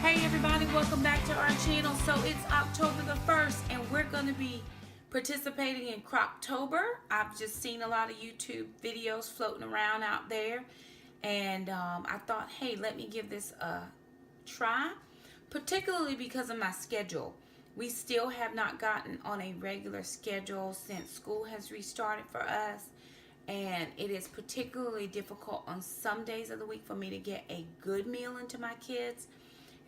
Hey everybody, welcome back to our channel. So it's October the 1st and we're going to be participating in Crock-Tober. I've just seen a lot of YouTube videos floating around out there, and I thought, hey, let me give this a try, particularly because of my schedule. We still have not gotten on a regular schedule since school has restarted for us, and it is particularly difficult on some days of the week for me to get a good meal into my kids.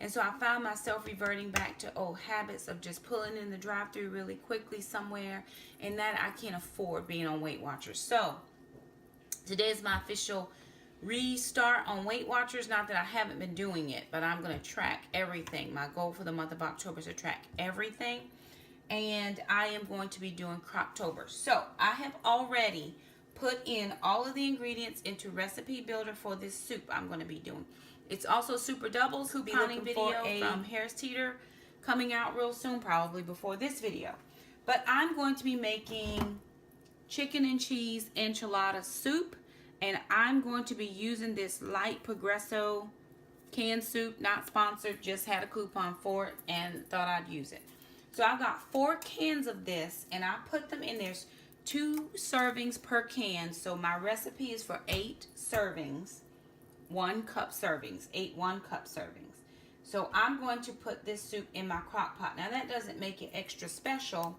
And so I found myself reverting back to old habits of just pulling in the drive-thru really quickly somewhere, and that I can't afford being on Weight Watchers. So today is my official restart on Weight Watchers. Not that I haven't been doing it, but I'm going to track everything. My goal for the month of October is to track everything, and I am going to be doing Crock-Tober. So I have already put in all of the ingredients into Recipe Builder for this soup I'm going to be doing. It's also Super Doubles couponing video from Harris Teeter coming out real soon, probably before this video. But I'm going to be making chicken and cheese enchilada soup, and I'm going to be using this light Progresso canned soup, not sponsored, just had a coupon for it and thought I'd use it. So I've got 4 cans of this, and I put them in. There's 2 servings per can, so my recipe is for 8 servings. 1 cup servings, 8 1-cup servings. So I'm going to put this soup in my crock pot. Now that doesn't make it extra special,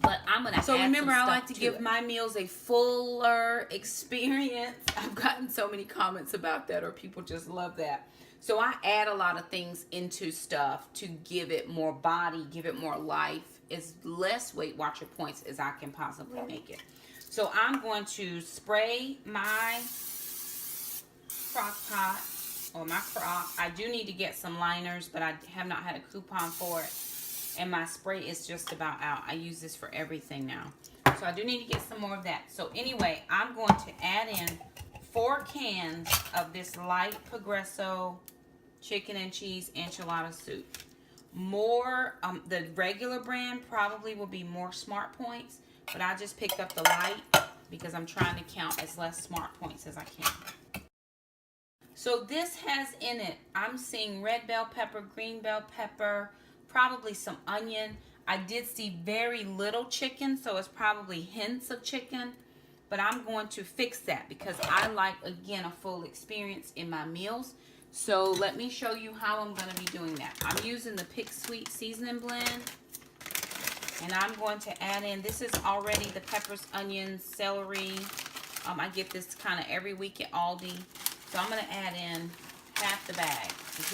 but I'm gonna. So remember, I like to give my meals a fuller experience. I've gotten so many comments about that, or people just love that. So I add a lot of things into stuff to give it more body, give it more life, as less Weight Watcher points as I can possibly make it. So I'm going to spray my crock pot, or my crock. I do need to get some liners, but I have not had a coupon for it, and my spray is just about out. I use this for everything now, so I do need to get some more of that. So anyway, I'm going to add in 4 cans of this light Progresso chicken and cheese enchilada soup. More, the regular brand probably will be more Smart Points, but I just picked up the light because I'm trying to count as less Smart Points as I can. So this has in it, I'm seeing red bell pepper, green bell pepper, probably some onion. I did see very little chicken, so it's probably hints of chicken. But I'm going to fix that because I like, again, a full experience in my meals. So let me show you how I'm going to be doing that. I'm using the Pick Sweet Seasoning Blend. And I'm going to add in, this is already the peppers, onions, celery. I get this kind of every week at Aldi. So I'm going to add in half the bag,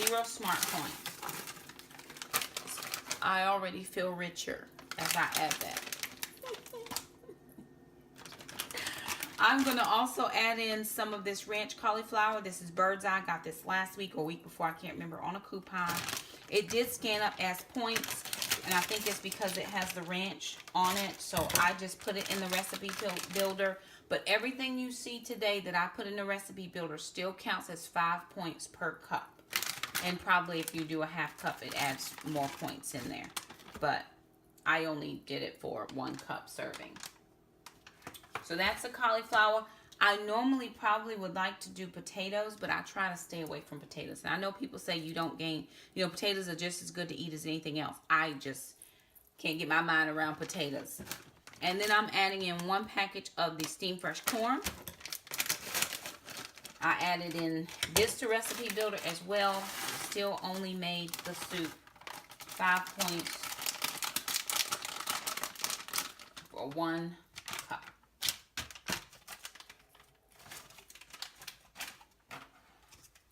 0 Smart Points. I already feel richer as I add that. I'm going to also add in some of this ranch cauliflower. This is Bird's Eye. I got this last week or week before, I can't remember, on a coupon. It did scan up as points, and I think it's because it has the ranch on it. So I just put it in the Recipe Builder. But everything you see today that I put in the Recipe Builder still counts as 5 points per cup. And probably if you do a half cup, it adds more points in there. But I only did it for 1 cup serving. So that's the cauliflower. I normally probably would like to do potatoes, but I try to stay away from potatoes. And I know people say you don't gain, you know, potatoes are just as good to eat as anything else. I just can't get my mind around potatoes. And then I'm adding in 1 package of the Steam Fresh corn. I added in this to Recipe Builder as well. Still only made the soup 5 points for 1 cup.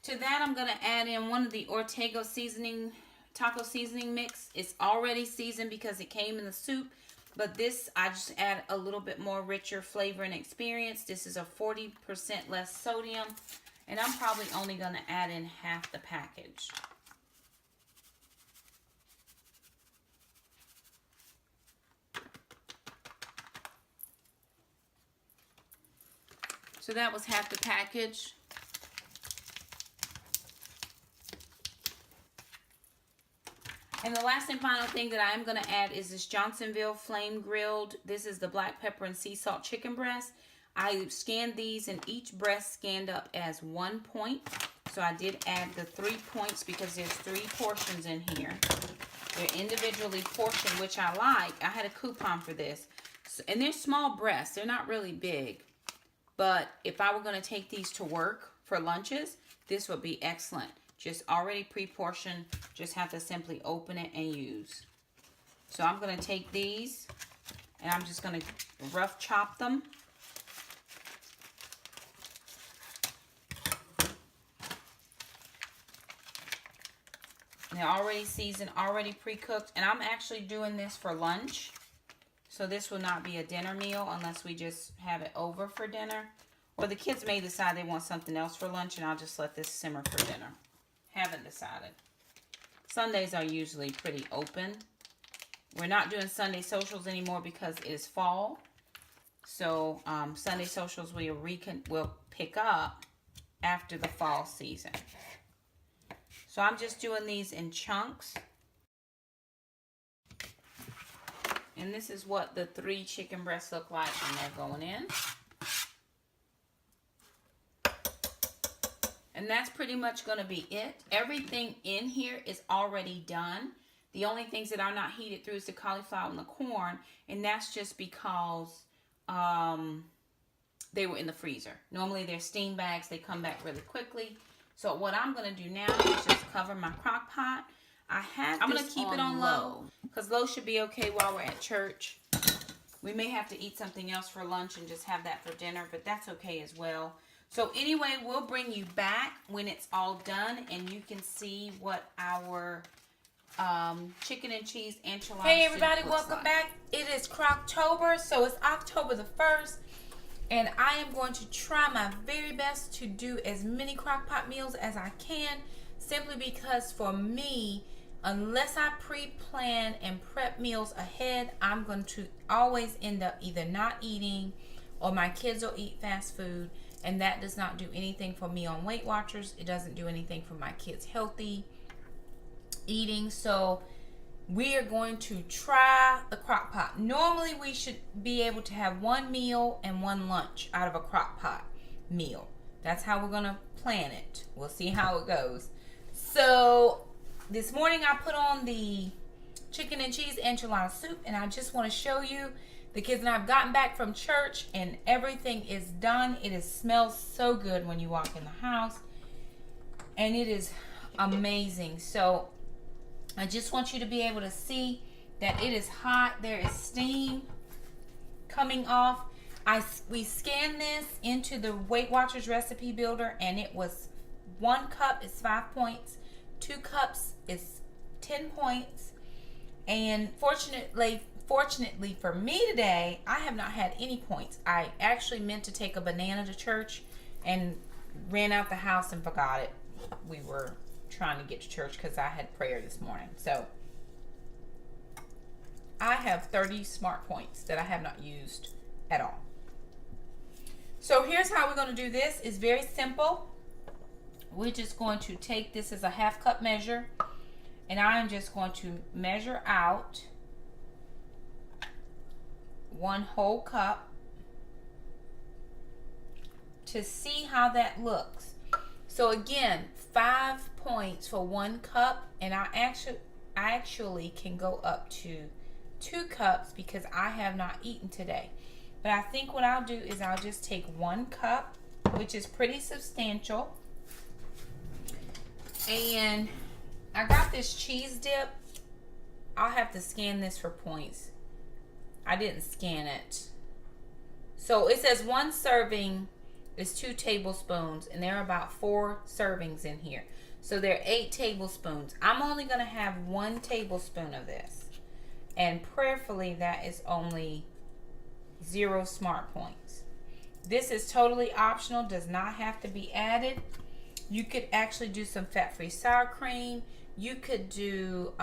To that, I'm going to add in one of the Ortega seasoning, taco seasoning mix. It's already seasoned because it came in the soup. But this, I just add a little bit more richer flavor and experience. This is a 40% less sodium. And I'm probably only going to add in half the package. So that was half the package. And the last and final thing that I am going to add is this Johnsonville Flame Grilled. This is the black pepper and sea salt chicken breast. I scanned these, and each breast scanned up as 1 point. So I did add the 3 points because there's 3 portions in here. They're individually portioned, which I like. I had a coupon for this. So, and they're small breasts. They're not really big. But if I were going to take these to work for lunches, this would be excellent. Just already pre-portioned. Just have to simply open it and use. So I'm going to take these, and I'm just going to rough chop them. They're already seasoned, already pre-cooked. And I'm actually doing this for lunch. So this will not be a dinner meal unless we just have it over for dinner. Or the kids may decide they want something else for lunch, and I'll just let this simmer for dinner. Haven't decided. Sundays are usually pretty open. We're not doing Sunday socials anymore because it is fall. So Sunday socials will pick up after the fall season. So I'm just doing these in chunks. And this is what the 3 chicken breasts look like when they're going in. And that's pretty much going to be it. Everything in here is already done. The only things that are not heated through is the cauliflower and the corn. And that's just because they were in the freezer. Normally they're steam bags. They come back really quickly. So what I'm going to do now is just cover my crock pot. I'm going to keep it on low because low should be okay while we're at church. We may have to eat something else for lunch and just have that for dinner, but that's okay as well. So anyway, we'll bring you back when it's all done and you can see what our chicken and cheese enchilada. Hey everybody, welcome back. It is Crock-Tober, so it's October the 1st. And I am going to try my very best to do as many crock pot meals as I can, simply because for me, unless I pre-plan and prep meals ahead, I'm going to always end up either not eating or my kids will eat fast food, and that does not do anything for me on Weight Watchers. It doesn't do anything for my kids' healthy eating. So we are going to try the crock pot. Normally we should be able to have 1 meal and 1 lunch out of a crock pot meal. That's how we're going to plan it. We'll see how it goes. So this morning I put on the chicken and cheese enchilada soup, and I just want to show you the kids and I have gotten back from church and everything is done. It smells so good when you walk in the house, and it is amazing. So I just want you to be able to see that it is hot. There is steam coming off. We scanned this into the Weight Watchers recipe builder, and it was 1 cup is 5 points, 2 cups is 10 points. And fortunately for me today, I have not had any points. I actually meant to take a banana to church and ran out the house and forgot it. We were trying to get to church because I had prayer this morning. So I have 30 smart points that I have not used at all. So here's how we're going to do this. It's very simple. We're just going to take this as a 1/2 cup measure, and I am just going to measure out 1 whole cup to see how that looks. So again, 5 points for 1 cup, and I actually can go up to 2 cups because I have not eaten today. But I think what I'll do is I'll just take 1 cup, which is pretty substantial. And I got this cheese dip. I'll have to scan this for points. I didn't scan it. So it says 1 serving is 2 tablespoons, and there are about 4 servings in here. So there are 8 tablespoons. I'm only going to have 1 tablespoon of this. And prayerfully, that is only 0 smart points. This is totally optional, does not have to be added. You could actually do some fat-free sour cream. You could do,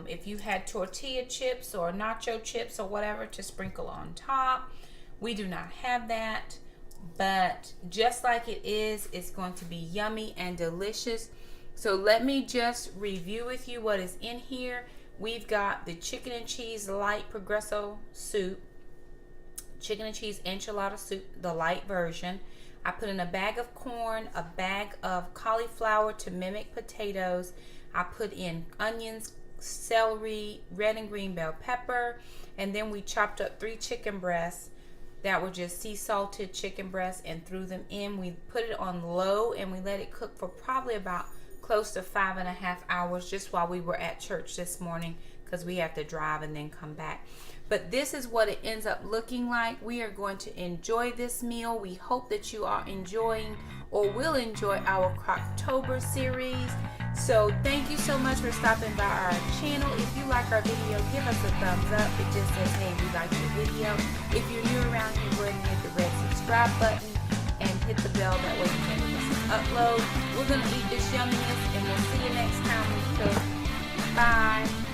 if you had tortilla chips or nacho chips or whatever, to sprinkle on top. We do not have that. But just like it is, it's going to be yummy and delicious. So let me just review with you what is in here. We've got the chicken and cheese light progresso soup, chicken and cheese enchilada soup, the light version. I put in a bag of corn, a bag of cauliflower to mimic potatoes. I put in onions, celery, red and green bell pepper, and then we chopped up 3 chicken breasts that were just sea salted chicken breasts and threw them in. We put it on low and we let it cook for probably about close to 5.5 hours, just while we were at church this morning, because we have to drive and then come back. But this is what it ends up looking like. We are going to enjoy this meal. We hope that you are enjoying or will enjoy our Crock-Tober series. So thank you so much for stopping by our channel. If you like our video, give us a thumbs up. It just says, hey, we like your video. If you're new around here, go ahead and hit the red subscribe button and hit the bell. That way you can miss an upload. We're going to eat this yumminess, and we'll see you next time we cook. Bye.